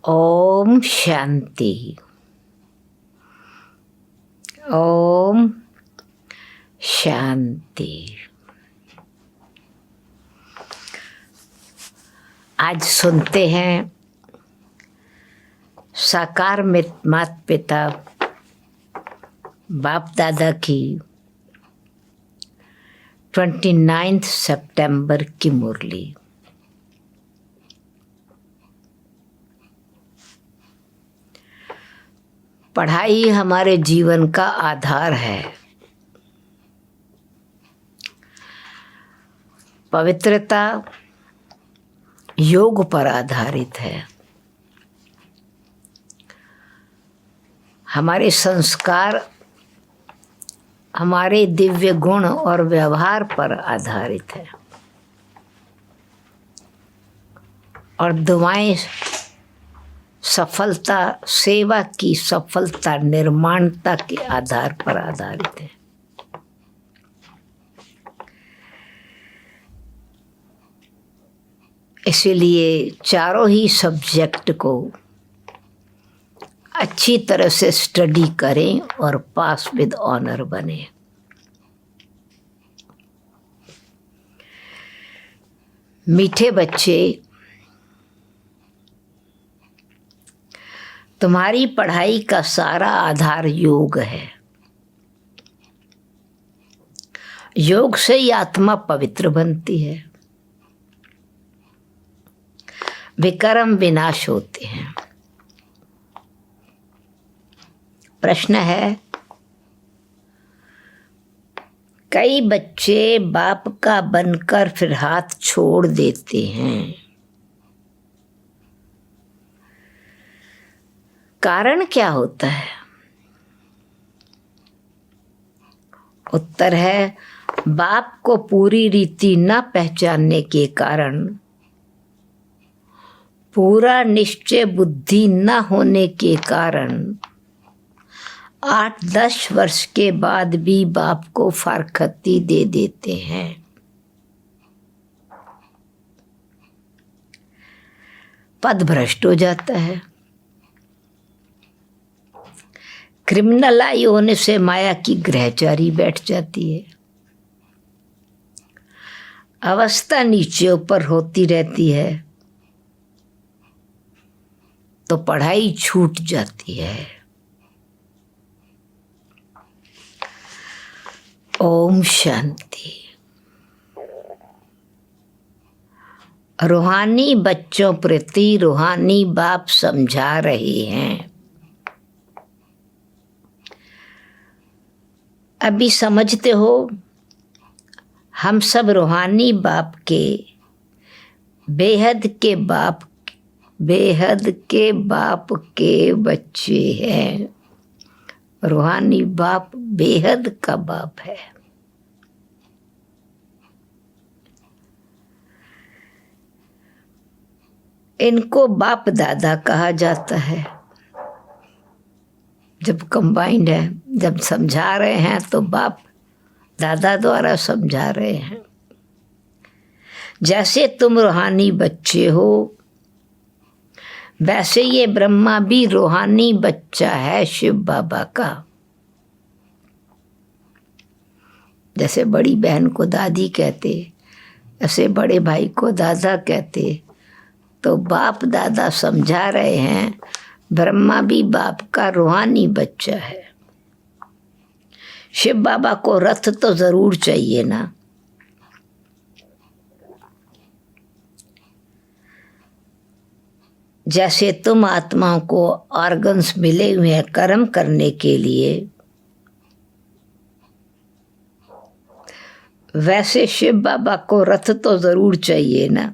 ओम शांति। ओम शांति। आज सुनते हैं साकार माता पिता बाप दादा की 29 सितंबर की मुरली। पढ़ाई हमारे जीवन का आधार है। पवित्रता योग पर आधारित है। हमारे संस्कार हमारे दिव्य गुण और व्यवहार पर आधारित है और दुआएं सफलता, सेवा की सफलता, निर्माणता के आधार पर आधारित है। इसीलिए चारों ही सब्जेक्ट को अच्छी तरह से स्टडी करें और पास विद ऑनर बने। मीठे बच्चे, तुम्हारी पढ़ाई का सारा आधार योग है। योग से ही आत्मा पवित्र बनती है, विकर्म विनाश होते हैं। प्रश्न है, कई बच्चे बाप का बनकर फिर हाथ छोड़ देते हैं, कारण क्या होता है? उत्तर है, बाप को पूरी रीति न पहचानने के कारण, पूरा निश्चय बुद्धि न होने के कारण 8-10 वर्ष के बाद भी बाप को फारखती दे देते हैं। पद भ्रष्ट हो जाता है। क्रिमिनल आई होने से माया की ग्रहचारी बैठ जाती है। अवस्था नीचे ऊपर होती रहती है तो पढ़ाई छूट जाती है। ओम शांति। रूहानी बच्चों प्रति रूहानी बाप समझा रहे हैं। अभी समझते हो, हम सब रूहानी बाप के बेहद के बाप के बच्चे हैं। रूहानी बाप बेहद का बाप है। इनको बाप दादा कहा जाता है। जब कंबाइंड है, जब समझा रहे हैं तो बाप दादा द्वारा समझा रहे हैं। जैसे तुम रूहानी बच्चे हो, वैसे ये ब्रह्मा भी रूहानी बच्चा है शिव बाबा का। जैसे बड़ी बहन को दादी कहते, ऐसे बड़े भाई को दादा कहते। तो बाप दादा समझा रहे हैं, ब्रह्मा भी बाप का रूहानी बच्चा है। शिव बाबा को रथ तो जरूर चाहिए ना। जैसे तुम आत्माओं को ऑर्गन्स मिले हुए हैं कर्म करने के लिए, वैसे शिव बाबा को रथ तो जरूर चाहिए ना,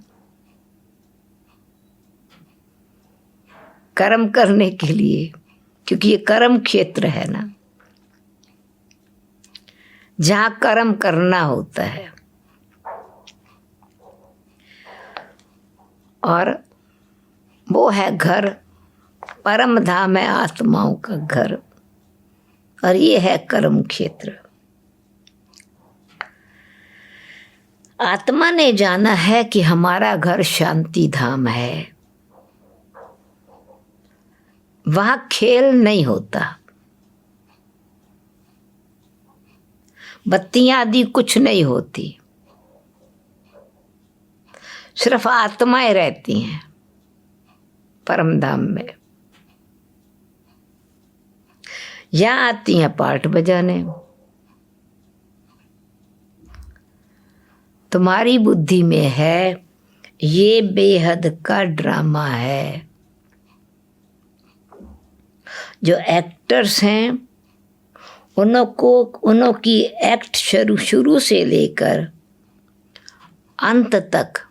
कर्म करने के लिए, क्योंकि ये कर्म क्षेत्र है ना, जहां कर्म करना होता है। और वो है घर, परम धाम है आत्माओं का घर, और ये है कर्म क्षेत्र। आत्मा ने जाना है कि हमारा घर शांति धाम है। वहां खेल नहीं होता, बत्तियां आदि कुछ नहीं होती, सिर्फ आत्माएं रहती हैं परम धाम में। यहां आती हैं पार्ट बजाने। तुम्हारी बुद्धि में है ये बेहद का ड्रामा है। जो एक्टर्स हैं उन्हों की एक्ट शुरू से लेकर अंत तक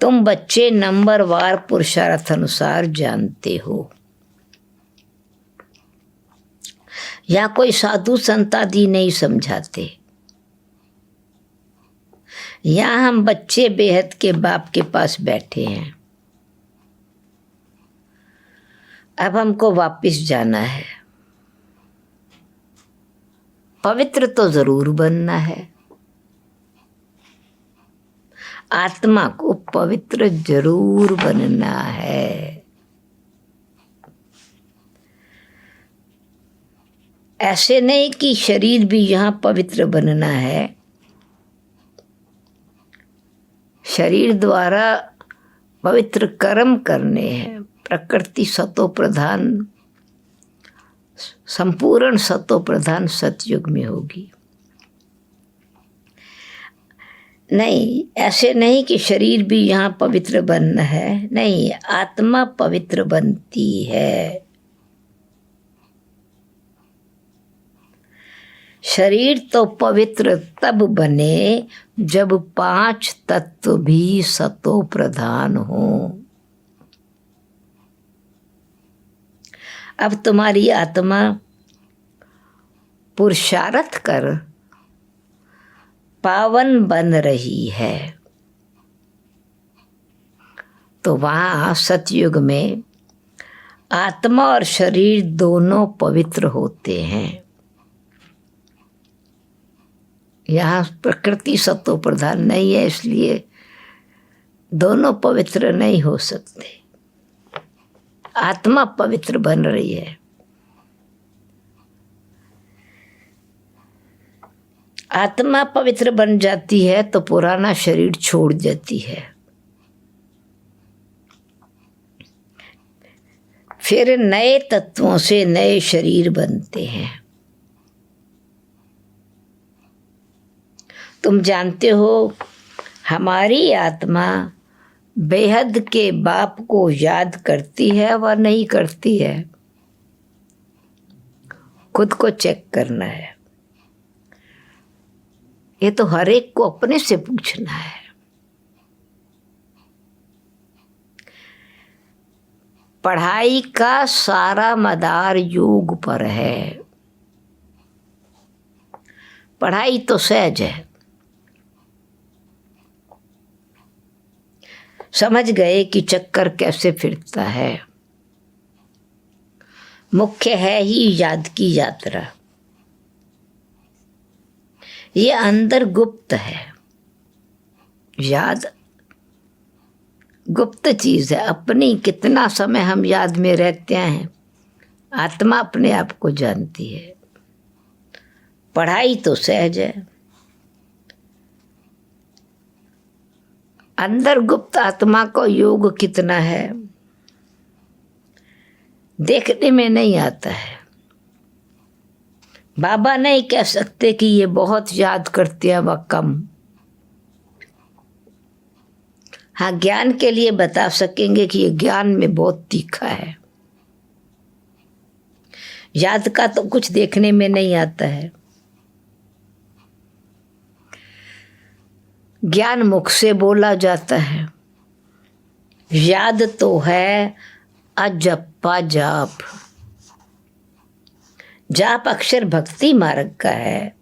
तुम बच्चे नंबरवार पुरुषार्थ अनुसार जानते हो। या कोई साधु संत आदि नहीं समझाते। यहाँ हम बच्चे बेहद के बाप के पास बैठे हैं। अब हमको वापस जाना है। पवित्र तो जरूर बनना है, आत्मा को पवित्र जरूर बनना है। ऐसे नहीं कि शरीर भी यहाँ पवित्र बनना है। शरीर द्वारा पवित्र कर्म करने हैं। प्रकृति सतो प्रधान, संपूर्ण सतो प्रधान सतयुग में होगी। नहीं, ऐसे नहीं कि शरीर भी यहाँ पवित्र बनना है। नहीं, आत्मा पवित्र बनती है। शरीर तो पवित्र तब बने जब 5 तत्व भी सतो प्रधान हो। अब तुम्हारी आत्मा पुरुषार्थ कर पावन बन रही है, तो वहाँ सतयुग में आत्मा और शरीर दोनों पवित्र होते हैं। यहाँ प्रकृति सतो प्रधान नहीं है, इसलिए दोनों पवित्र नहीं हो सकते। आत्मा पवित्र बन रही है। आत्मा पवित्र बन जाती है तो पुराना शरीर छोड़ देती है। फिर नए तत्वों से नए शरीर बनते हैं। तुम जानते हो हमारी आत्मा बेहद के बाप को याद करती है व नहीं करती है, खुद को चेक करना है। ये तो हर एक को अपने से पूछना है। पढ़ाई का सारा मदार योग पर है। पढ़ाई तो सहज है, समझ गए कि चक्कर कैसे फिरता है। मुख्य है ही याद की यात्रा। ये अंदर गुप्त है। याद गुप्त चीज है। अपनी कितना समय हम याद में रहते हैं, आत्मा अपने आप को जानती है। पढ़ाई तो सहज है। अंदर गुप्त आत्मा को योग कितना है देखने में नहीं आता है। बाबा नहीं कह सकते कि ये बहुत याद करते हैं व कम। हाँ, ज्ञान के लिए बता सकेंगे कि ये ज्ञान में बहुत तीखा है। याद का तो कुछ देखने में नहीं आता है। ज्ञान मुख से बोला जाता है। याद तो है अजप्पा जाप। जाप अक्षर भक्ति मार्ग का है,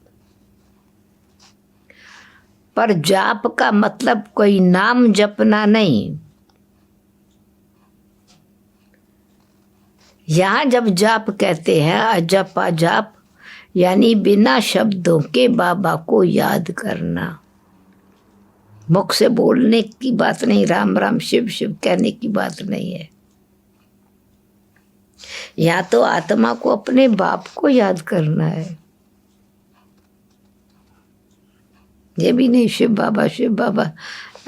पर जाप का मतलब कोई नाम जपना नहीं। यहाँ जब जाप कहते हैं अजप्पा जाप, यानी बिना शब्दों के बाबा को याद करना। मुख से बोलने की बात नहीं, राम राम शिव शिव कहने की बात नहीं है। या तो आत्मा को अपने बाप को याद करना है, ये भी नहीं शिव बाबा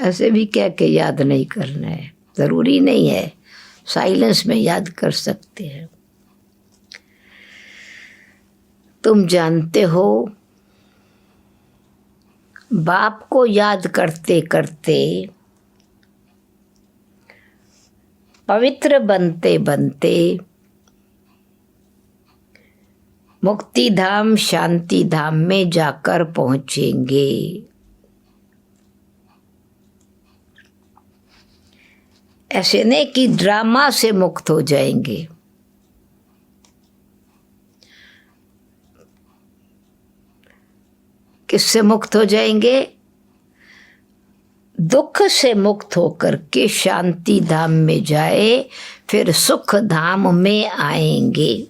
ऐसे भी कह के याद नहीं करना है, जरूरी नहीं है, साइलेंस में याद कर सकते हैं। तुम जानते हो बाप को याद करते करते पवित्र बनते बनते मुक्ति धाम शांति धाम में जाकर पहुंचेंगे। ऐसे नहीं कि ड्रामा से मुक्त हो जाएंगे, किससे मुक्त हो जाएंगे? दुख से मुक्त होकर के शांति धाम में जाए, फिर सुख धाम में आएंगे।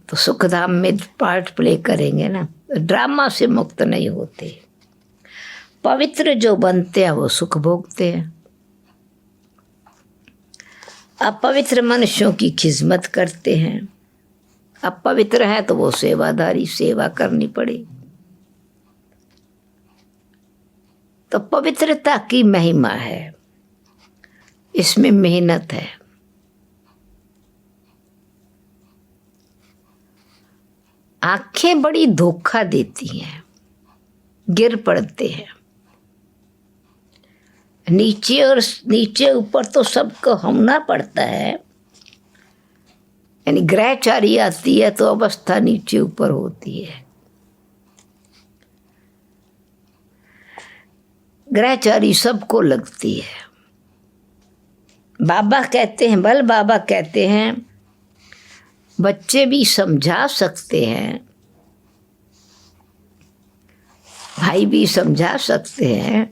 तो सुख धाम में पार्ट प्ले करेंगे ना, ड्रामा से मुक्त नहीं होते। पवित्र जो बनते हैं वो सुख भोगते हैं, अपवित्र मनुष्यों की खिदमत करते हैं। अपवित्र है तो वो सेवादारी, सेवा करनी पड़ेगी। तो पवित्रता की महिमा है, इसमें मेहनत है। आंखें बड़ी धोखा देती हैं, गिर पड़ते हैं। नीचे और नीचे ऊपर तो सबको हमना पड़ता है, यानी ग्रहचारी आती है तो अवस्था नीचे ऊपर होती है। ग्रहचारी सबको लगती है। बाबा कहते हैं, बल बाबा कहते हैं बच्चे भी समझा सकते हैं, भाई भी समझा सकते हैं,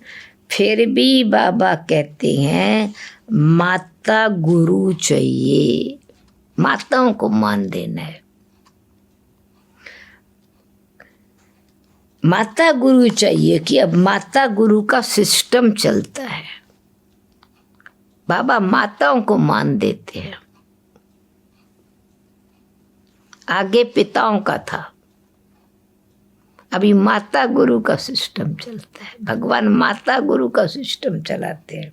फिर भी बाबा कहते हैं माता गुरु चाहिए, माताओं को मान देना है। माता गुरु चाहिए कि अब माता गुरु का सिस्टम चलता है। बाबा माताओं को मान देते हैं, आगे पिताओं का था, अभी माता गुरु का सिस्टम चलता है। भगवान माता गुरु का सिस्टम चलाते हैं।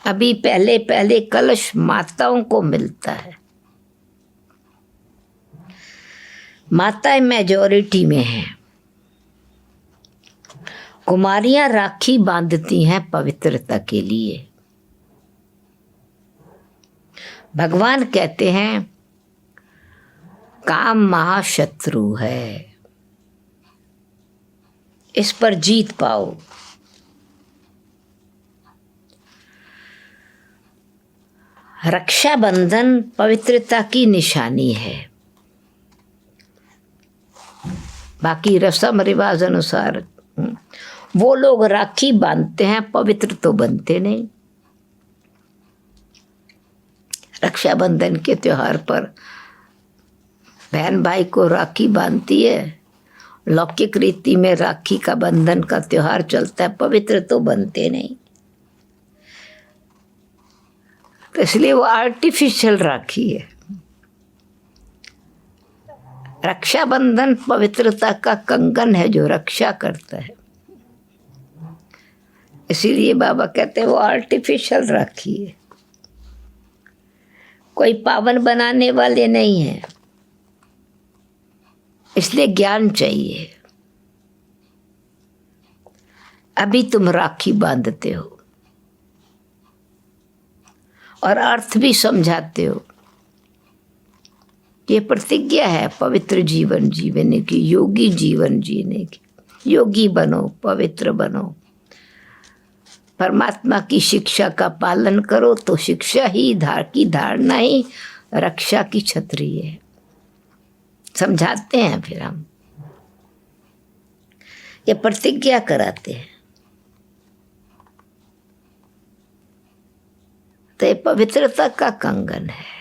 अभी पहले पहले कलश माताओं को मिलता है, माताएं मेजॉरिटी में हैं। कुमारियां राखी बांधती हैं पवित्रता के लिए। भगवान कहते हैं काम महाशत्रु है, इस पर जीत पाओ। रक्षाबंधन पवित्रता की निशानी है। बाकी रस्म रिवाज अनुसार वो लोग राखी बांधते हैं, पवित्र तो बनते नहीं। रक्षाबंधन के त्योहार पर बहन भाई को राखी बांधती है। लौकिक रीति में राखी का बंधन का त्योहार चलता है, पवित्र तो बनते नहीं। तो इसलिए वो आर्टिफिशियल राखी है। रक्षाबंधन पवित्रता का कंगन है जो रक्षा करता है। इसीलिए बाबा कहते हैं वो आर्टिफिशियल राखी है, कोई पावन बनाने वाले नहीं है। इसलिए ज्ञान चाहिए। अभी तुम राखी बांधते हो और अर्थ भी समझाते हो। ये प्रतिज्ञा है पवित्र जीवन जीने की, योगी जीवन जीने की। योगी बनो, पवित्र बनो, परमात्मा की शिक्षा का पालन करो, तो शिक्षा ही की धारणा ही रक्षा की छतरी है। समझाते हैं फिर हम, ये प्रतिज्ञा कराते हैं। तो ये पवित्रता का कंगन है,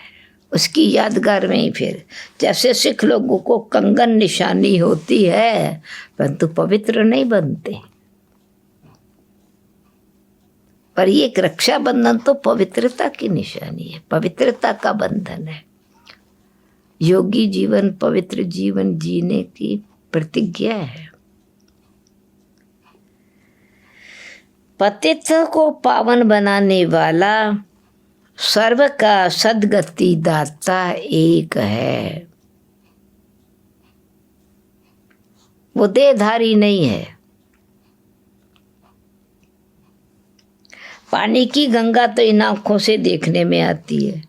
उसकी यादगार में ही फिर जैसे सिख लोगों को कंगन निशानी होती है, परंतु पवित्र नहीं बनते। पर ये एक रक्षाबंधन तो पवित्रता की निशानी है, पवित्रता का बंधन है। योगी जीवन, पवित्र जीवन जीने की प्रतिज्ञा है। पतित को पावन बनाने वाला सर्व का सद्गति दाता एक है। वो देहधारी नहीं है। पानी की गंगा तो इन आंखों से देखने में आती है।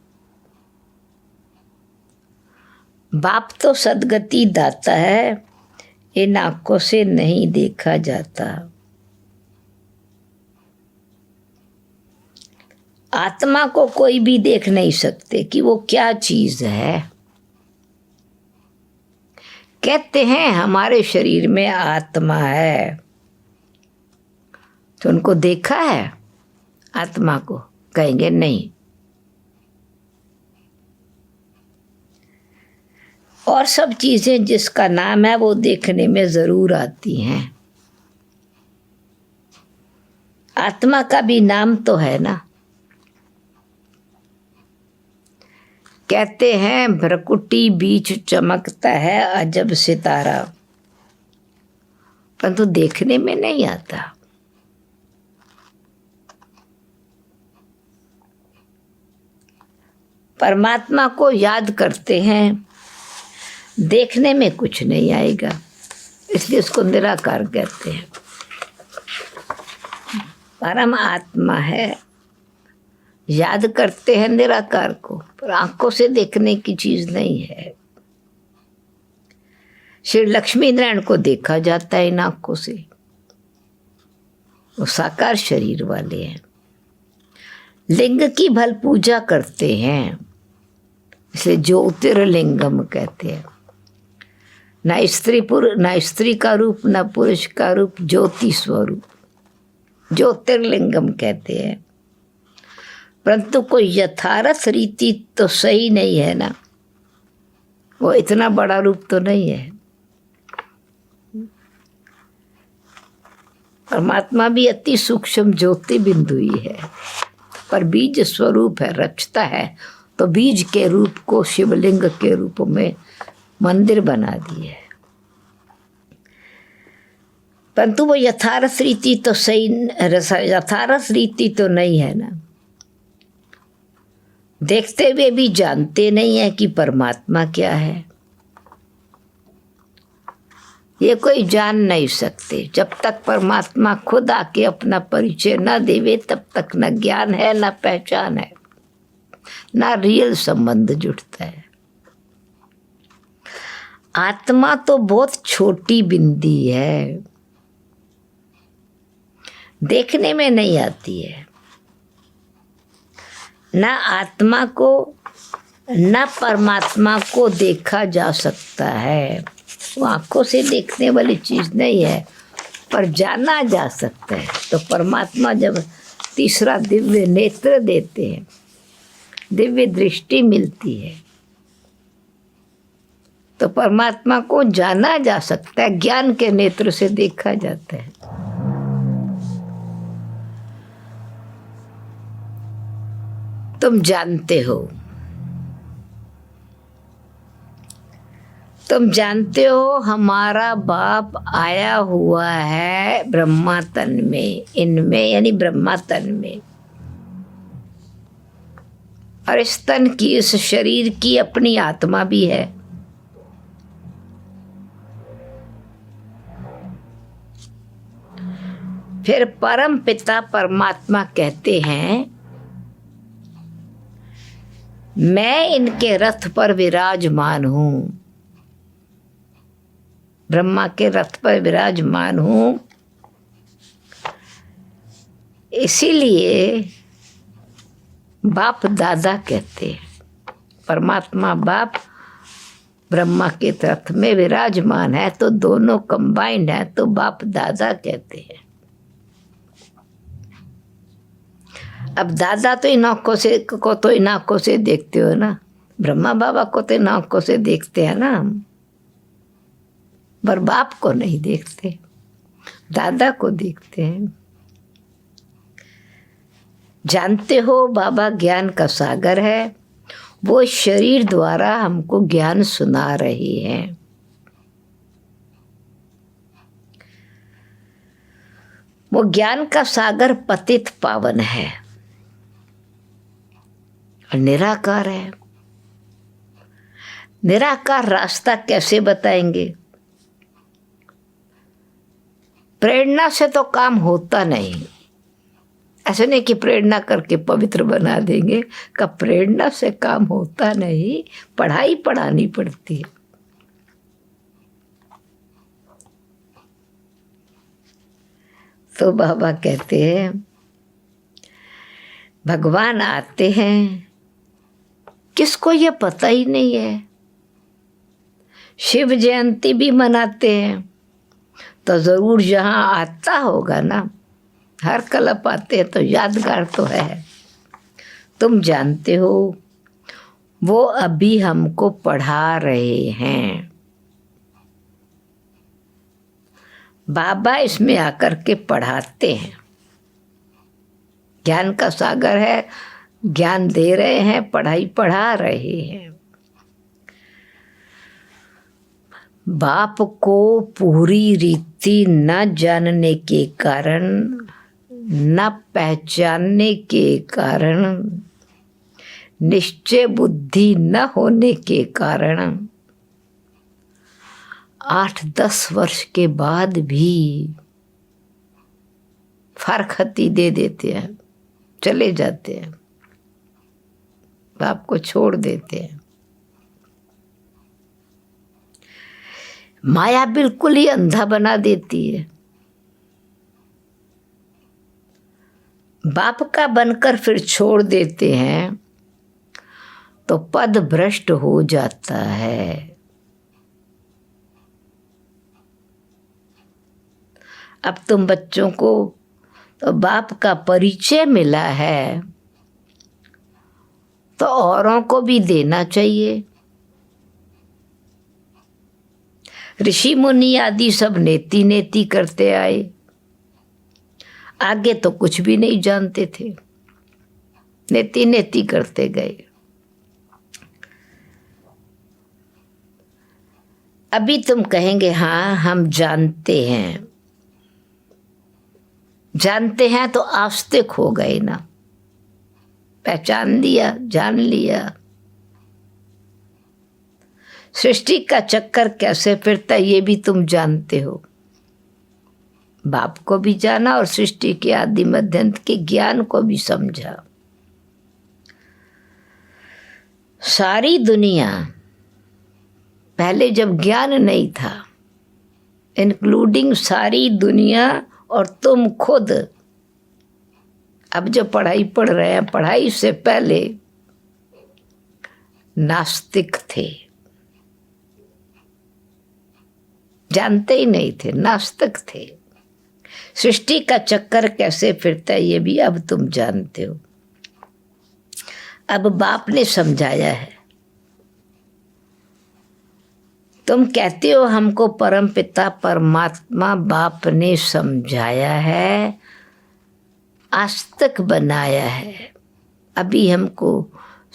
बाप तो सद्गति दाता है, इन आंखों से नहीं देखा जाता। आत्मा को कोई भी देख नहीं सकते कि वो क्या चीज है। कहते हैं हमारे शरीर में आत्मा है, तो उनको देखा है आत्मा को? कहेंगे नहीं। और सब चीजें जिसका नाम है वो देखने में जरूर आती हैं। आत्मा का भी नाम तो है ना। कहते हैं भ्रकुटी बीच चमकता है अजब सितारा, परंतु देखने में नहीं आता। परमात्मा को याद करते हैं, देखने में कुछ नहीं आएगा, इसलिए उसको निराकार कहते हैं। परम आत्मा है, याद करते हैं निराकार को, पर आंखों से देखने की चीज नहीं है। श्री लक्ष्मी नारायण को देखा जाता है इन आंखों से, वो साकार शरीर वाले हैं। लिंग की भल पूजा करते हैं, इसे ज्योतिर्लिंगम कहते हैं। ना स्त्री का रूप, ना पुरुष का रूप, ज्योति स्वरूप ज्योतिर्लिंगम कहते हैं। परंतु कोई यथार्थ रीति तो सही नहीं है ना, वो इतना बड़ा रूप तो नहीं है। परमात्मा भी अति सूक्ष्म ज्योति बिंदु ही है, पर बीज स्वरूप है, रचता है, तो बीज के रूप को शिवलिंग के रूप में मंदिर बना दिए है। परंतु वो यथार्थ रीति तो सही, यथार्थ रीति तो नहीं है ना। देखते हुए भी जानते नहीं है कि परमात्मा क्या है। ये कोई जान नहीं सकते। जब तक परमात्मा खुद आके अपना परिचय न देवे, तब तक न ज्ञान है, न पहचान है, ना रियल संबंध जुड़ता है। आत्मा तो बहुत छोटी बिंदी है, देखने में नहीं आती है। ना आत्मा को न परमात्मा को देखा जा सकता है। वो आंखों से देखने वाली चीज नहीं है, पर जाना जा सकता है। तो परमात्मा जब तीसरा दिव्य नेत्र देते हैं, दिव्य दृष्टि मिलती है, तो परमात्मा को जाना जा सकता है, ज्ञान के नेत्र से देखा जाता है। तुम जानते हो, तुम जानते हो हमारा बाप आया हुआ है ब्रह्मा तन में, इनमें यानी ब्रह्मा तन में, और इस तन की, इस शरीर की अपनी आत्मा भी है। फिर परम पिता परमात्मा कहते हैं मैं इनके रथ पर विराजमान हूं, ब्रह्मा के रथ पर विराजमान हूं। इसीलिए बाप दादा कहते हैं। परमात्मा बाप ब्रह्मा के रथ में विराजमान है, तो दोनों कंबाइंड है, तो बाप दादा कहते हैं। अब दादा तो इन आंखों से देखते हो ना, ब्रह्मा बाबा को तो इन आंखों से देखते हैं ना हम, पर बाप को नहीं देखते, दादा को देखते हैं। जानते हो बाबा ज्ञान का सागर है, वो शरीर द्वारा हमको ज्ञान सुना रहे हैं। वो ज्ञान का सागर पतित पावन है और निराकार है। निराकार रास्ता कैसे बताएंगे? प्रेरणा से तो काम होता नहीं। ऐसे नहीं कि प्रेरणा करके पवित्र बना देंगे, का प्रेरणा से काम होता नहीं, पढ़ाई पढ़ानी पड़ती है। तो बाबा कहते हैं भगवान आते हैं, किसको ये पता ही नहीं है। शिव जयंती भी मनाते हैं तो जरूर जहाँ आता होगा ना, हर कल्प आते हैं तो यादगार तो है। तुम जानते हो वो अभी हमको पढ़ा रहे हैं। बाबा इसमें आकर के पढ़ाते हैं। ज्ञान का सागर है, ज्ञान दे रहे हैं, पढ़ाई पढ़ा रहे हैं। बाप को पूरी रीति न जानने के कारण, न पहचानने के कारण, निश्चय बुद्धि न होने के कारण 8-10 वर्ष के बाद भी फारखती दे देते हैं, चले जाते हैं, बाप को छोड़ देते हैं। माया बिल्कुल ही अंधा बना देती है। बाप का बनकर फिर छोड़ देते हैं तो पद भ्रष्ट हो जाता है। अब तुम बच्चों को तो बाप का परिचय मिला है तो औरों को भी देना चाहिए। ऋषि मुनि आदि सब नेति नेति करते आए, आगे तो कुछ भी नहीं जानते थे, नेति नेति करते गए। अभी तुम कहेंगे हाँ हम जानते हैं। जानते हैं तो आस्तिक हो गए ना, पहचान लिया, जान लिया। सृष्टि का चक्कर कैसे फिरता ये भी तुम जानते हो। बाप को भी जाना और सृष्टि के आदि मध्यंत के ज्ञान को भी समझा। सारी दुनिया पहले जब ज्ञान नहीं था, इंक्लूडिंग सारी दुनिया और तुम खुद, अब जो पढ़ाई पढ़ रहे हैं, पढ़ाई से पहले नास्तिक थे, जानते ही नहीं थे, नास्तिक थे। सृष्टि का चक्कर कैसे फिरता है ये भी अब तुम जानते हो। अब बाप ने समझाया है। तुम कहते हो हमको परम पिता परमात्मा बाप ने समझाया है, आस्तिक बनाया है। अभी हमको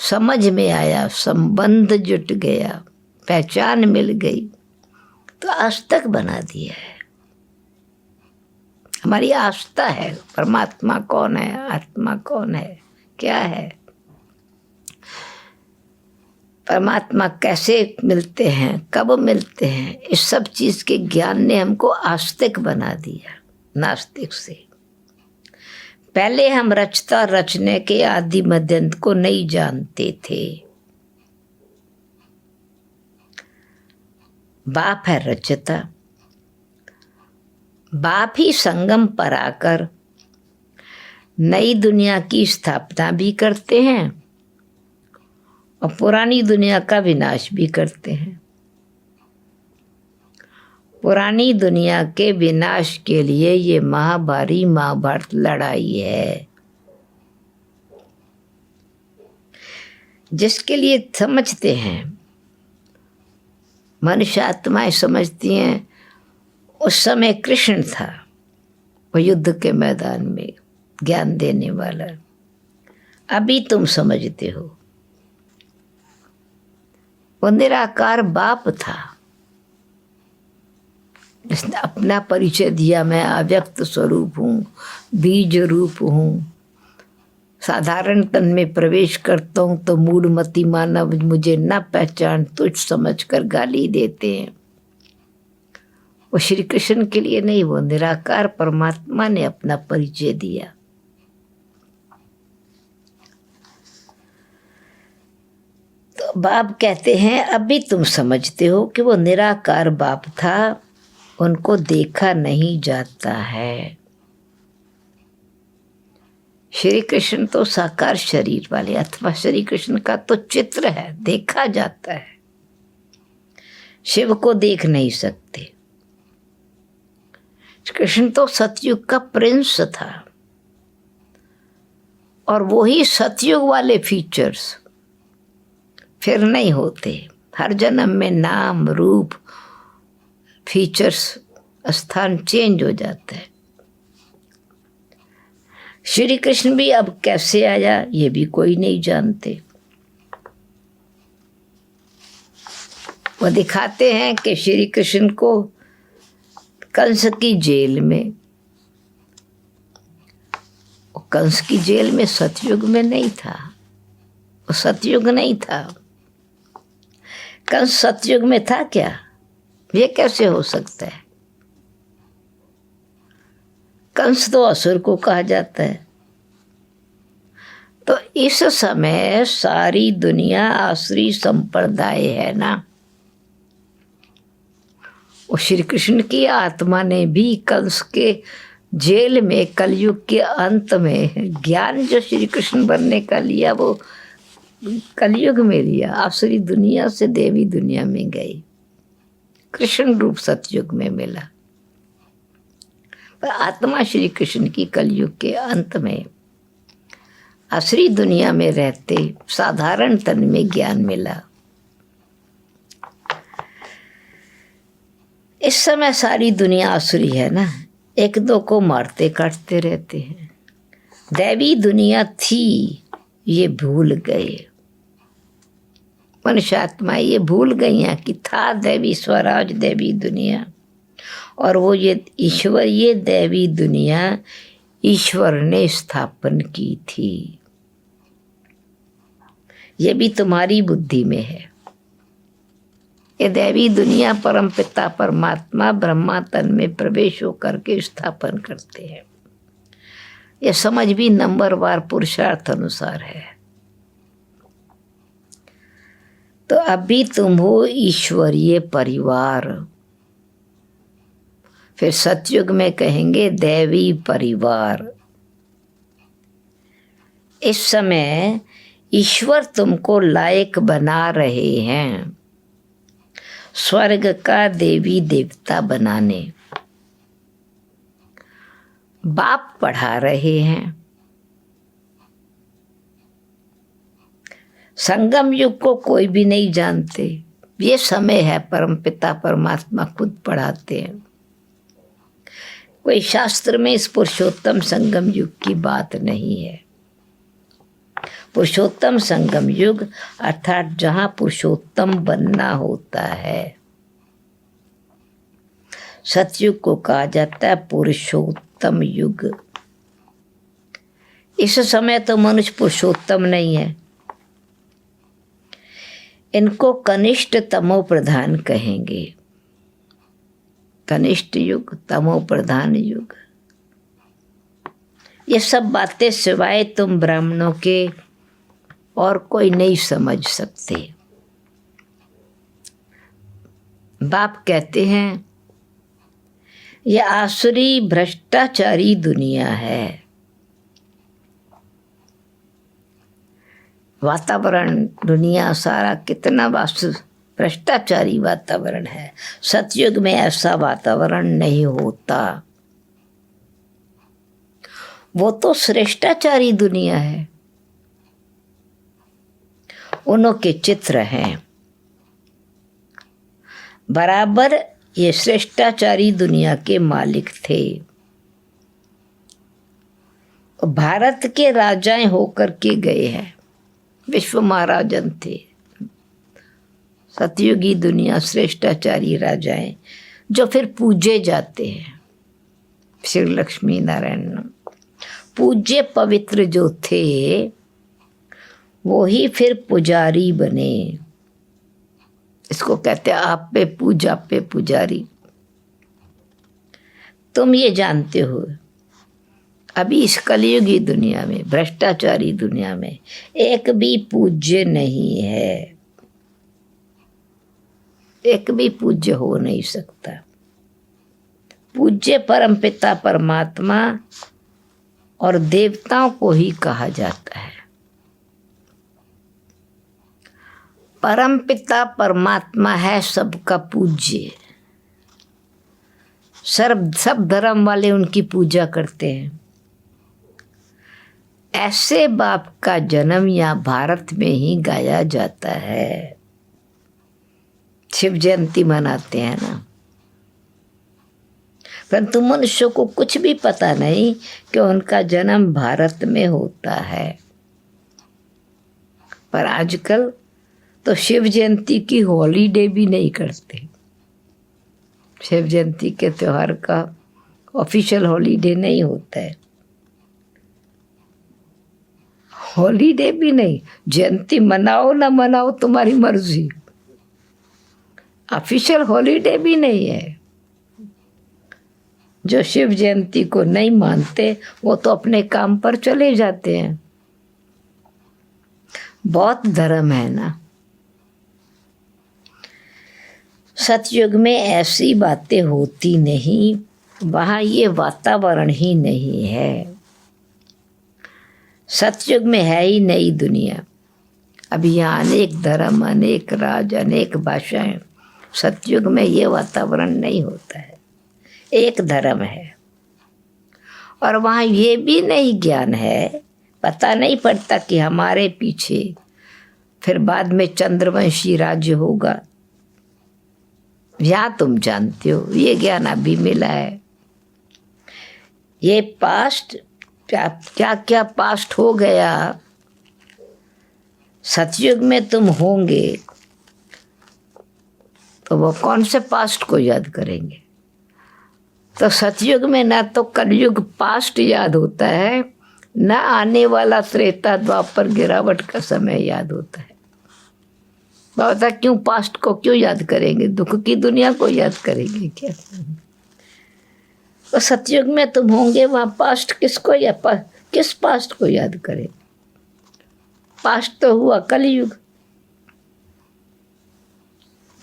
समझ में आया, संबंध जुट गया, पहचान मिल गई तो आस्तिक बना दिया है। हमारी आस्था है परमात्मा कौन है, आत्मा कौन है, क्या है, परमात्मा कैसे मिलते हैं, कब मिलते हैं, इस सब चीज के ज्ञान ने हमको आस्तिक बना दिया नास्तिक से। पहले हम रचता रचने के आदि मध्यंत को नहीं जानते थे। बाप है रचता, बाप ही संगम पर आकर नई दुनिया की स्थापना भी करते हैं और पुरानी दुनिया का विनाश भी करते हैं। पुरानी दुनिया के विनाश के लिए ये महाभारी महाभारत लड़ाई है, जिसके लिए समझते हैं, मनुष्य आत्माएं समझती हैं। उस समय कृष्ण था, वो युद्ध के मैदान में ज्ञान देने वाला। अभी तुम समझते हो। वो निराकार बाप था, इसने अपना परिचय दिया, मैं अव्यक्त स्वरूप हूँ, बीज रूप हूँ। साधारण तन में प्रवेश करता हूँ तो मूढ़मती मानव मुझे न पहचान तुझ समझकर गाली देते हैं। वो श्री कृष्ण के लिए नहीं, वो निराकार परमात्मा ने अपना परिचय दिया। तो बाप कहते हैं अभी तुम समझते हो कि वो निराकार बाप था, उनको देखा नहीं जाता है। श्री कृष्ण तो साकार शरीर वाले, अथवा श्री कृष्ण का तो चित्र है, देखा जाता है। शिव को देख नहीं सकते। कृष्ण तो सतयुग का प्रिंस था, और वही सतयुग वाले फीचर्स फिर नहीं होते। हर जन्म में नाम रूप फीचर्स स्थान चेंज हो जाता है। श्री कृष्ण भी अब कैसे आया ये भी कोई नहीं जानते। वो दिखाते हैं कि श्री कृष्ण को कंस की जेल में, कंस की जेल में सतयुग में नहीं था, वो सतयुग नहीं था। कंस सतयुग में था क्या? ये कैसे हो सकता है? कंस तो असुर को कहा जाता है। तो इस समय सारी दुनिया आसुरी संप्रदाय है ना। वो श्री कृष्ण की आत्मा ने भी कंस के जेल में कलयुग के अंत में ज्ञान जो श्री कृष्ण बनने का लिया, वो कलयुग में लिया। आसुरी दुनिया से देवी दुनिया में गई, कृष्ण रूप सतयुग में मिला। पर आत्मा श्री कृष्ण की कलयुग के अंत में आसुरी दुनिया में रहते साधारण तन में ज्ञान मिला। इस समय सारी दुनिया आसुरी है ना, एक दो को मारते काटते रहते हैं। दैवी दुनिया थी ये भूल गए, मनुष्य आत्माएं ये भूल गई हैं कि था दैवी स्वराज दैवी दुनिया। और वो ये ईश्वर, ये दैवी दुनिया ईश्वर ने स्थापन की थी। ये भी तुम्हारी बुद्धि में है। ये दैवी दुनिया परम पिता परमात्मा ब्रह्मा तन में प्रवेश होकर के स्थापन करते हैं। ये समझ भी नंबरवार पुरुषार्थ अनुसार है। तो अभी तुम हो ईश्वरीय परिवार, फिर सतयुग में कहेंगे दैवी परिवार। इस समय ईश्वर तुमको लायक बना रहे हैं स्वर्ग का देवी देवता बनाने। बाप पढ़ा रहे हैं। संगम युग को कोई भी नहीं जानते, ये समय है परमपिता परमात्मा खुद पढ़ाते हैं। कोई शास्त्र में इस पुरुषोत्तम संगम युग की बात नहीं है। पुरुषोत्तम संगम युग अर्थात जहाँ पुरुषोत्तम बनना होता है। सतयुग को कहा जाता है पुरुषोत्तम युग। इस समय तो मनुष्य पुरुषोत्तम नहीं है, इनको कनिष्ठ तमो प्रधान कहेंगे। कनिष्ठ युग, तमो प्रधान युग। ये सब बातें सिवाय तुम ब्राह्मणों के और कोई नहीं समझ सकते। बाप कहते हैं ये आसुरी भ्रष्टाचारी दुनिया है। वातावरण दुनिया सारा कितना भ्रष्टाचारी वातावरण है। सतयुग में ऐसा वातावरण नहीं होता। वो तो श्रेष्ठाचारी दुनिया है, उनके चित्र हैं। बराबर ये श्रेष्ठाचारी दुनिया के मालिक थे। भारत के राजाएं होकर के गए हैं, विश्व महाराजन थे, सतयुगी दुनिया श्रेष्ठाचारी राजाएं जो फिर पूजे जाते हैं। श्री लक्ष्मी नारायण पूज्य पवित्र जो थे वो ही फिर पुजारी बने। इसको कहते हैं आप पे पूजा पे पुजारी। तुम ये जानते हो अभी इस कलयुगी दुनिया में, भ्रष्टाचारी दुनिया में एक भी पूज्य नहीं है, एक भी पूज्य हो नहीं सकता। पूज्य परमपिता परमात्मा और देवताओं को ही कहा जाता है। परमपिता परमात्मा है सबका पूज्य। सब धर्म वाले उनकी पूजा करते हैं। ऐसे बाप का जन्म यहाँ भारत में ही गाया जाता है। शिव जयंती मनाते हैं ना, परंतु मनुष्य को कुछ भी पता नहीं कि उनका जन्म भारत में होता है। पर आजकल तो शिव जयंती की हॉलीडे भी नहीं करते। शिव जयंती के त्योहार का ऑफिशियल हॉलीडे नहीं होता है, हॉलीडे भी नहीं। जयंती मनाओ ना मनाओ तुम्हारी मर्जी, ऑफिशियल हॉलीडे भी नहीं है। जो शिव जयंती को नहीं मानते वो तो अपने काम पर चले जाते हैं। बहुत धर्म है ना। सतयुग में ऐसी बातें होती नहीं, वहाँ ये वातावरण ही नहीं है। सतयुग में है ही नई दुनिया। अभी यहाँ अनेक धर्म, अनेक राज, अनेक भाषाएं। सतयुग में ये वातावरण नहीं होता है, एक धर्म है। और वहाँ ये भी नहीं ज्ञान है, पता नहीं पड़ता कि हमारे पीछे फिर बाद में चंद्रवंशी राज्य होगा। यहाँ तुम जानते हो, ये ज्ञान अभी मिला है। ये पास्ट क्या क्या पास्ट हो गया। सतयुग में तुम होंगे तो वो कौन से पास्ट को याद करेंगे। तो सतयुग में ना तो कलयुग पास्ट याद होता है, ना आने वाला त्रेता द्वापर गिरावट का समय याद होता है। बता क्यों पास्ट को क्यों याद करेंगे, दुख की दुनिया को याद करेंगे क्या। तो सतयुग में तुम होंगे, वहाँ पास्ट किसको या किस पास्ट को याद करें। पास्ट तो हुआ कलयुग,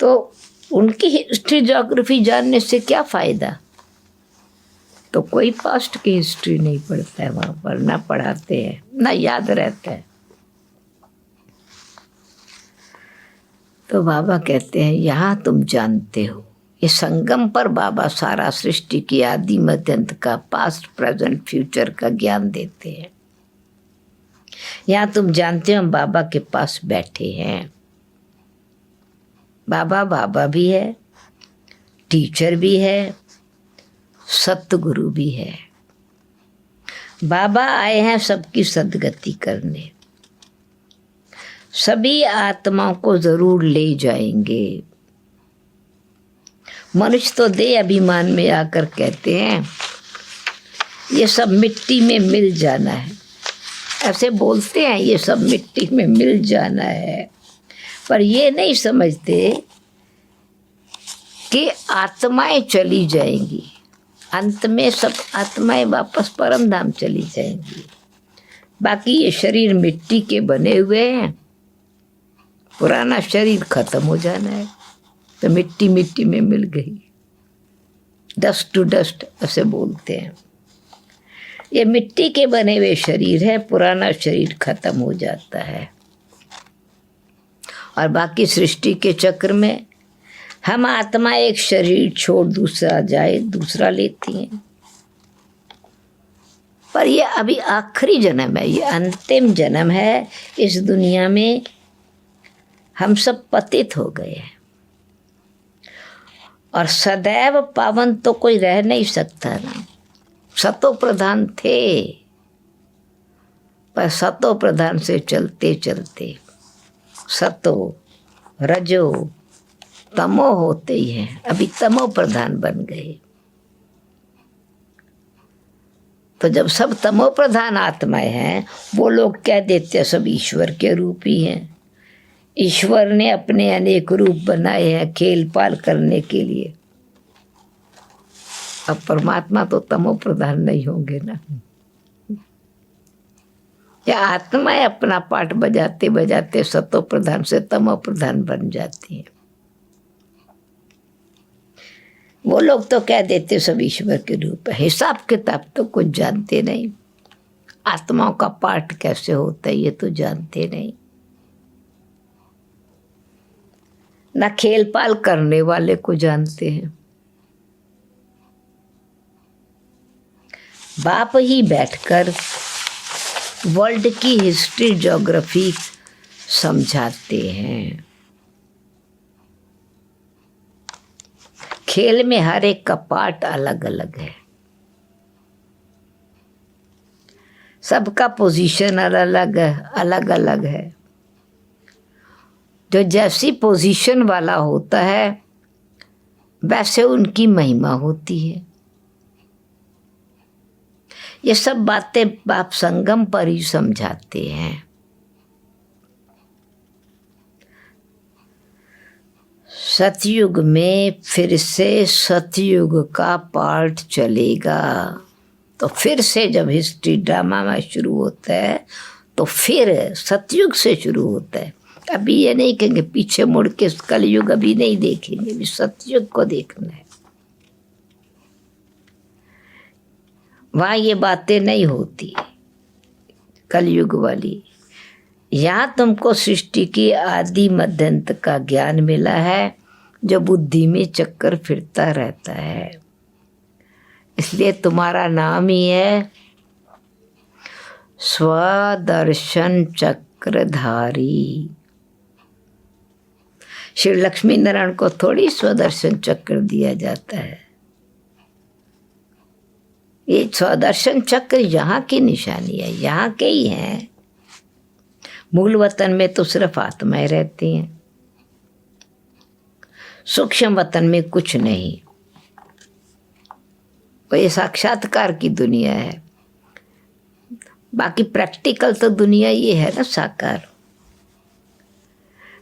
तो उनकी हिस्ट्री ज्योग्राफी जानने से क्या फायदा। तो कोई पास्ट की हिस्ट्री नहीं पढ़ता है वहाँ पर, ना पढ़ाते हैं ना याद रहता है। तो बाबा कहते हैं यहाँ तुम जानते हो, ये संगम पर बाबा सारा सृष्टि की आदि मध्य अंत का, पास्ट प्रेजेंट फ्यूचर का ज्ञान देते हैं। यहाँ तुम जानते हो हम बाबा के पास बैठे हैं। बाबा बाबा भी है, टीचर भी है, सतगुरु भी है। बाबा आए हैं सबकी सदगति करने, सभी आत्माओं को जरूर ले जाएंगे। मनुष्य तो दे अभिमान में आकर कहते हैं ये सब मिट्टी में मिल जाना है, ऐसे बोलते हैं ये सब मिट्टी में मिल जाना है। पर ये नहीं समझते कि आत्माएं चली जाएंगी, अंत में सब आत्माएं वापस परम धाम चली जाएंगी। बाकी ये शरीर मिट्टी के बने हुए हैं, पुराना शरीर खत्म हो जाना है। तो मिट्टी मिट्टी में मिल गई, डस्ट टू डस्ट ऐसे बोलते हैं। ये मिट्टी के बने हुए शरीर है, पुराना शरीर खत्म हो जाता है। और बाकी सृष्टि के चक्र में हम आत्मा एक शरीर छोड़ दूसरा जाए, दूसरा लेती हैं। पर ये अभी आखिरी जन्म है, ये अंतिम जन्म है। इस दुनिया में हम सब पतित हो गए हैं और सदैव पावन तो कोई रह नहीं सकता ना। सतो प्रधान थे, पर सतो प्रधान से चलते चलते सतो रजो तमो होते ही हैं, अभी तमो प्रधान बन गए। तो जब सब तमो प्रधान आत्माएं हैं, वो लोग कह देते हैं सब ईश्वर के रूप ही हैं। ईश्वर ने अपने अनेक रूप बनाए हैं खेल पाल करने के लिए। अब परमात्मा तो तमो प्रधान नहीं होंगे ना। या आत्माएं अपना पाठ बजाते बजाते सतो प्रधान से तमो प्रधान बन जाती हैं। वो लोग तो कह देते सब ईश्वर के रूप है। हिसाब किताब तो कुछ जानते नहीं। आत्माओं का पाठ कैसे होता है ये तो जानते नहीं। ना खेल पाल करने वाले को जानते हैं। बाप ही बैठकर वर्ल्ड की हिस्ट्री ज्योग्राफी समझाते हैं। खेल में हर एक का पार्ट अलग अलग है, सबका पोजीशन अलग अलग है। जो जैसी पोजीशन वाला होता है वैसे उनकी महिमा होती है। ये सब बातें बाप संगम पर ही समझाते हैं। सतयुग में फिर से सतयुग का पार्ट चलेगा। तो फिर से जब हिस्ट्री ड्रामा में शुरू होता है तो फिर सतयुग से शुरू होता है। अभी ये नहीं कहेंगे पीछे मुड़ के कलयुग अभी नहीं देखेंगे, अभी सतयुग को देखना है। वहाँ ये बातें नहीं होती कलयुग वाली। यहाँ तुमको सृष्टि की आदि मध्यंत का ज्ञान मिला है जो बुद्धि में चक्कर फिरता रहता है। इसलिए तुम्हारा नाम ही है स्वदर्शन चक्रधारी। श्री लक्ष्मी नारायण को थोड़ी स्वदर्शन चक्र दिया जाता है। ये स्वदर्शन चक्र यहाँ की निशानी है, यहाँ के ही हैं। मूल वतन में तो सिर्फ आत्माएं रहती हैं, सूक्ष्म वतन में कुछ नहीं। वो ये साक्षात्कार की दुनिया है। बाकी प्रैक्टिकल तो दुनिया ये है ना साकार।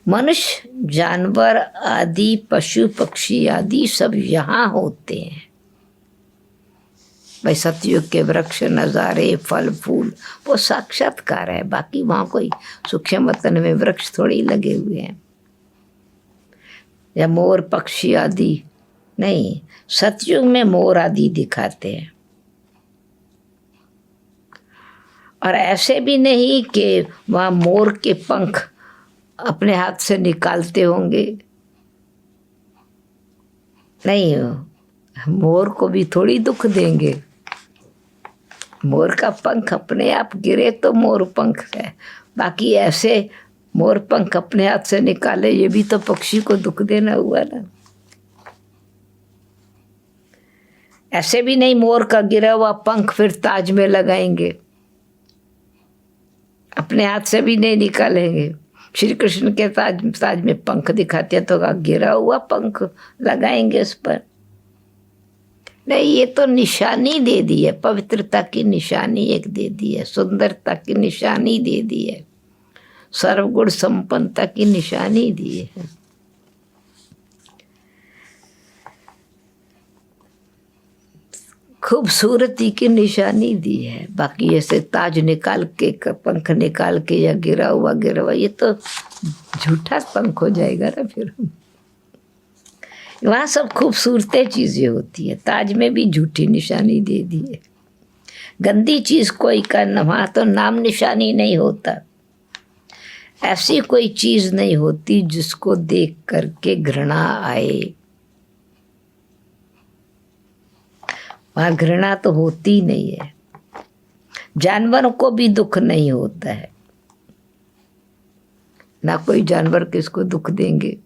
मनुष्य जानवर आदि पशु पक्षी आदि सब यहाँ होते हैं। भाई सतयुग के वृक्ष नज़ारे फल फूल वो साक्षात्कार है। बाकी वहाँ कोई सूक्ष्म वतन में वृक्ष थोड़ी लगे हुए हैं या मोर पक्षी आदि नहीं। सतयुग में मोर आदि दिखाते हैं। और ऐसे भी नहीं कि वहाँ मोर के पंख अपने हाथ से निकालते होंगे, नहीं। मोर को भी थोड़ी दुख देंगे। मोर का पंख अपने आप गिरे तो मोर पंख है। बाकी ऐसे मोर पंख अपने हाथ से निकाले ये भी तो पक्षी को दुख देना हुआ ना। ऐसे भी नहीं मोर का गिरा हुआ पंख फिर ताज में लगाएंगे, अपने हाथ से भी नहीं निकालेंगे। श्री कृष्ण के ताज में पंख दिखाते हैं तो गिरा हुआ पंख लगाएंगे उस पर, नहीं। ये तो निशानी दे दी है, पवित्रता की निशानी एक दे दी है, सुंदरता की निशानी दे दी है, सर्वगुण संपन्नता की निशानी दी है। खूबसूरती की निशानी दी है। बाकी ऐसे ताज निकाल के पंख निकाल के या गिरा हुआ ये तो झूठा पंख हो जाएगा ना फिर। वहाँ सब खूबसूरतें चीज़ें होती है। ताज में भी झूठी निशानी दे दी है। गंदी चीज़ कोई का वहाँ तो नाम निशानी नहीं होता। ऐसी कोई चीज़ नहीं होती जिसको देख करके घृणा आए। वहाँ घृणा तो होती नहीं है। जानवरों को भी दुख नहीं होता है ना। कोई जानवर किसको दुख देंगे।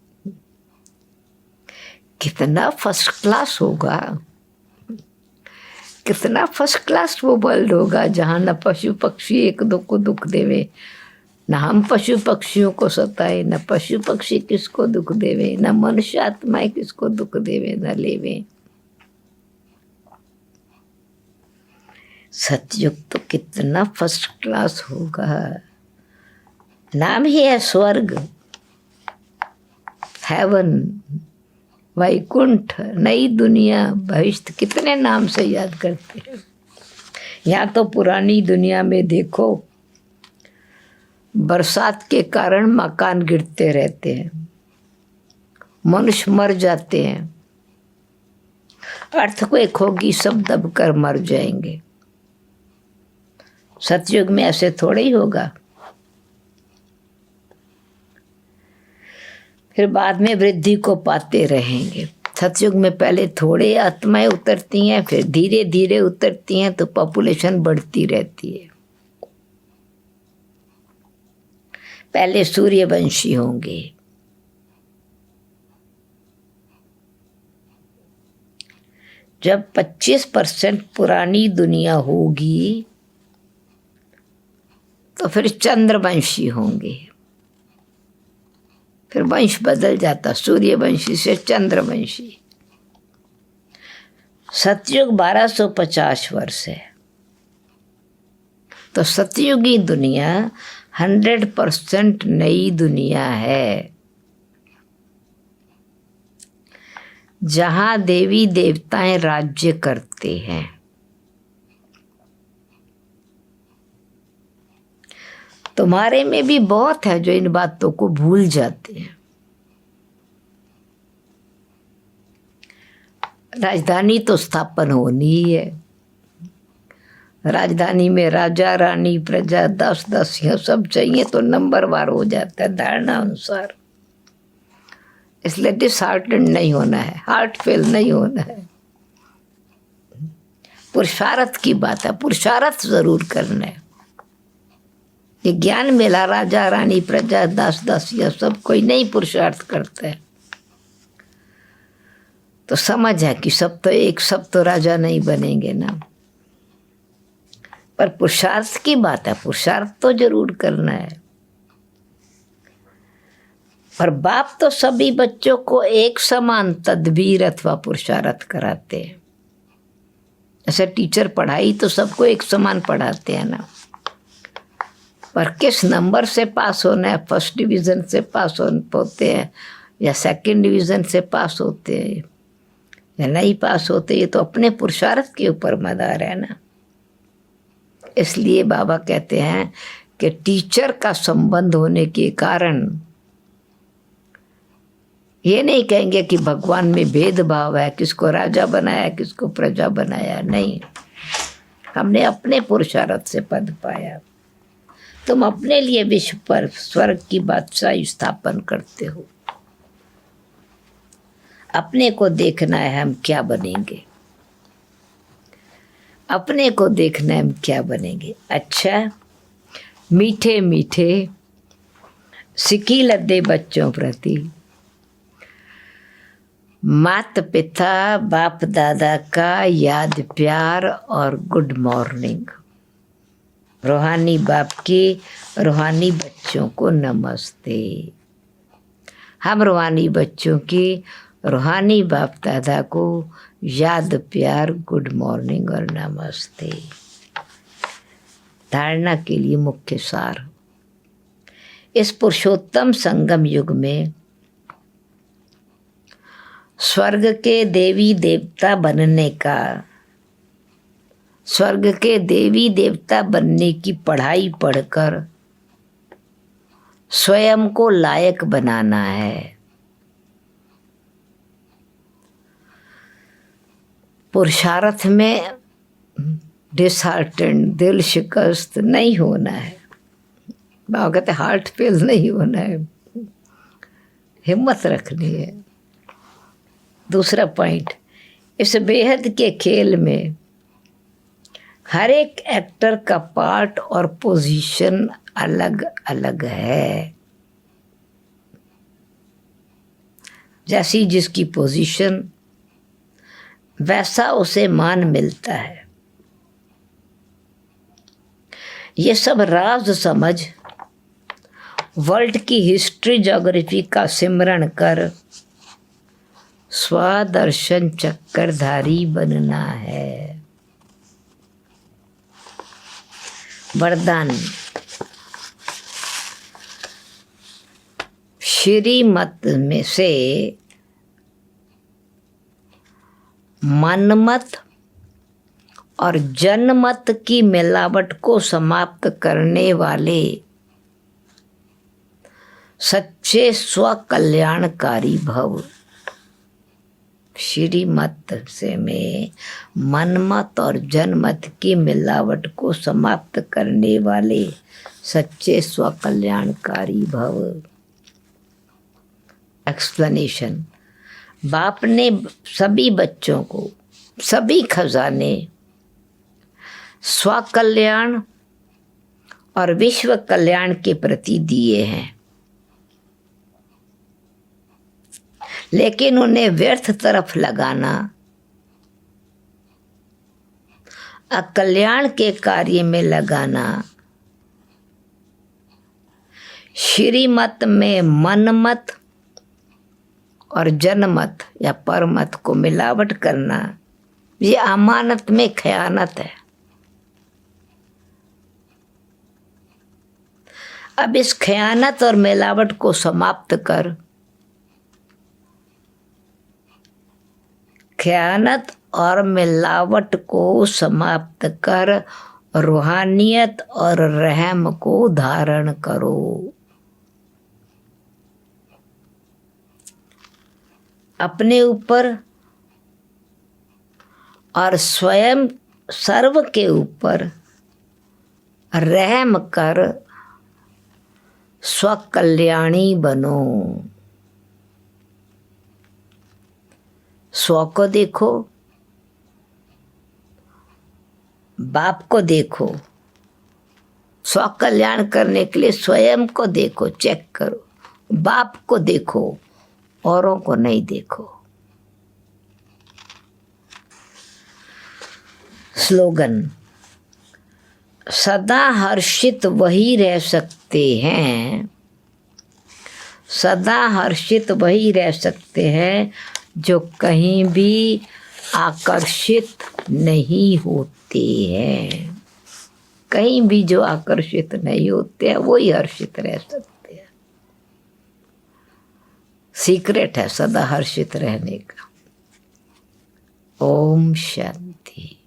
कितना फर्स्ट क्लास होगा। कितना फर्स्ट क्लास वो वर्ल्ड होगा जहाँ न पशु पक्षी एक दो को दुख देवे, न हम पशु पक्षियों को सताए, न पशु पक्षी किसको दुख देवे, न मनुष्य आत्माएं किसको दुख देवे न लेवे। सतयुग तो कितना फर्स्ट क्लास होगा। नाम ही है स्वर्ग, हेवन, वैकुंठ, नई दुनिया, भविष्य, कितने नाम से याद करते हैं। यहाँ तो पुरानी दुनिया में देखो, बरसात के कारण मकान गिरते रहते हैं, मनुष्य मर जाते हैं, अर्थक्वेक होगी सब दबकर मर जाएंगे। सतयुग में ऐसे थोड़े ही होगा। फिर बाद में वृद्धि को पाते रहेंगे। सतयुग में पहले थोड़े आत्माएं उतरती हैं, फिर धीरे धीरे उतरती हैं, तो पॉपुलेशन बढ़ती रहती है। पहले सूर्यवंशी होंगे, जब 25% पुरानी दुनिया होगी तो फिर चंद्रवंशी होंगे। फिर वंश बदल जाता, सूर्यवंशी से चंद्रवंशी। सतयुग 1250 वर्ष है। तो सतयुगी दुनिया 100% नई दुनिया है, जहां देवी देवताएं राज्य करते हैं। तुम्हारे में भी बहुत है जो इन बातों को भूल जाते हैं। राजधानी तो स्थापन होनी ही है। राजधानी में राजा रानी प्रजा 10 दासियां सब चाहिए, तो नंबर वार हो जाता है धारणा अनुसार। इसलिए डिसहार्टेंड नहीं होना है, हार्ट फेल नहीं होना है। पुरुषार्थ की बात है, पुरुषार्थ जरूर करना है। ये ज्ञान मेला राजा रानी प्रजा 10 दासियां सब कोई नहीं पुरुषार्थ करता है, तो समझ है कि सब तो एक, सब तो राजा नहीं बनेंगे ना। पर पुरुषार्थ की बात है, पुरुषार्थ तो जरूर करना है। पर बाप तो सभी बच्चों को एक समान तदबीर अथवा पुरुषार्थ कराते हैं। ऐसे टीचर पढ़ाई तो सबको एक समान पढ़ाते हैं ना, पर किस नंबर से पास होना है, फर्स्ट डिवीज़न से पास होते हैं या सेकंड डिवीज़न से पास होते हैं या नहीं पास होते, ये तो अपने पुरुषार्थ के ऊपर मदार है ना। इसलिए बाबा कहते हैं कि टीचर का संबंध होने के कारण ये नहीं कहेंगे कि भगवान में भेदभाव है, किसको राजा बनाया किसको प्रजा बनाया, नहीं। हमने अपने पुरुषार्थ से पद पाया। तुम अपने लिए विश्व पर स्वर्ग की बादशाही स्थापन करते हो। अपने को देखना है हम क्या बनेंगे, अपने को देखना है हम क्या बनेंगे। अच्छा, मीठे मीठे सिकी लद्दे बच्चों प्रति मात पिता बाप दादा का याद प्यार और गुड मॉर्निंग। रूहानी बाप की रूहानी बच्चों को नमस्ते। हम रूहानी बच्चों की रूहानी बाप दादा को याद प्यार गुड मॉर्निंग और नमस्ते। धारणा के लिए मुख्य सार, इस पुरुषोत्तम संगम युग में स्वर्ग के देवी देवता बनने का, स्वर्ग के देवी देवता बनने की पढ़ाई पढ़कर स्वयं को लायक बनाना है। पुरुषार्थ में डिसहार्टेंड, दिल शिकस्त नहीं होना है। बाबा कहते हार्ट फेल नहीं होना है, हिम्मत रखनी है। दूसरा पॉइंट, इस बेहद के खेल में हर एक एक्टर का पार्ट और पोजीशन अलग अलग है। जैसी जिसकी पोजीशन वैसा उसे मान मिलता है। ये सब राज समझ वर्ल्ड की हिस्ट्री ज्योग्राफी का सिमरण कर स्वदर्शन चक्रधारी बनना है। वरदान। श्रीमत में से मनमत और जनमत की मिलावट को समाप्त करने वाले सच्चे स्वकल्याणकारी भव। श्रीमत से में मनमत और जनमत की मिलावट को समाप्त करने वाले सच्चे स्वकल्याणकारी भव। एक्सप्लेनेशन। बाप ने सभी बच्चों को सभी खजाने स्वकल्याण और विश्व कल्याण के प्रति दिए हैं, लेकिन उन्हें व्यर्थ तरफ लगाना, अकल्याण के कार्य में लगाना, श्रीमत में मनमत और जनमत या परमत को मिलावट करना, ये अमानत में खयानत है। अब इस खयानत और मिलावट को समाप्त कर, खयानत और मिलावट को समाप्त कर रूहानियत और रहम को धारण करो। अपने ऊपर और स्वयं सर्व के ऊपर रहम कर स्वकल्याणी बनो। स्व को देखो, बाप को देखो, स्व कल्याण करने के लिए स्वयं को देखो, चेक करो, बाप को देखो, औरों को नहीं देखो। स्लोगन। सदा हर्षित वही रह सकते हैं, सदा हर्षित वही रह सकते हैं जो कहीं भी आकर्षित नहीं होते हैं। कहीं भी जो आकर्षित नहीं होते हैं वही हर्षित रह सकते हैं। सीक्रेट है सदा हर्षित रहने का। ओम शांति।